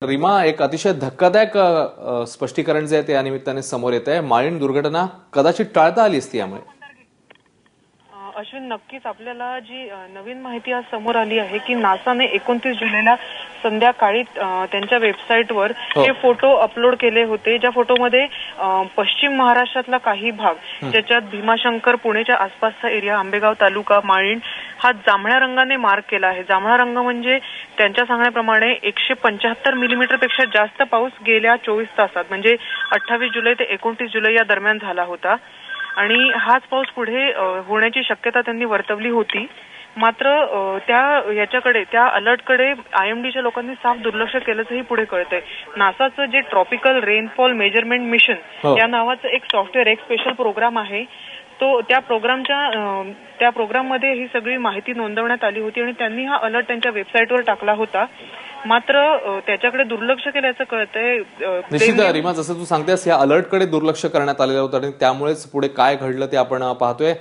रीमा, एक अतिशय धक्कादायक स्पष्टीकरण जे आहे ते या निमित्ताने समोर येत आहे. माळीण दुर्घटना कदाचित टाळता आली असती यामुळे. अश्विन, नक्कीच आपल्याला जी नवीन माहिती आज समोर आली आहे की नासाने 29 जुलैला संध्याकाळी त्यांच्या वेबसाईटवर हे फोटो अपलोड केले होते, ज्या फोटोमध्ये पश्चिम महाराष्ट्रातला काही भाग ज्याच्यात भीमाशंकर, पुणेच्या आसपासचा एरिया, आंबेगाव तालुका, माळीण हा जांभळ्या रंगाने मार्क केला आहे. जांभळा रंग म्हणजे त्यांच्या सांगण्याप्रमाणे 175 मिलीमीटर पेक्षा जास्त पाऊस गेल्या 24 तासात म्हणजे 28 जुलै ते 29 जुलै या दरम्यान झाला होता आणि हाच पाऊस पुढे होण्याची शक्यता त्यांनी वर्तवली होती. मात्र त्या अलर्टकडे IMDच्या लोकांनी साफ दुर्लक्ष केल्याचंही पुढे कळतंय. नासाचं जे ट्रॉपिकल रेनफॉल मेजरमेंट मिशन या नावाचं एक सॉफ्टवेअर, एक स्पेशल प्रोग्राम आहे, तो त्या प्रोग्राममध्ये ही सगळी माहिती नोंदवण्यात आली होती आणि त्यांनी हा अलर्ट त्यांच्या वेबसाईटवर टाकला होता. मात्र त्याच्याकडे दुर्लक्ष केल्याचं कळतंय. निश्चित रीमा, जसं तू सांगतेस या अलर्टकडे दुर्लक्ष करण्यात आलेलं होतं आणि त्यामुळेच पुढे काय घडलं ते आपण पाहतोय.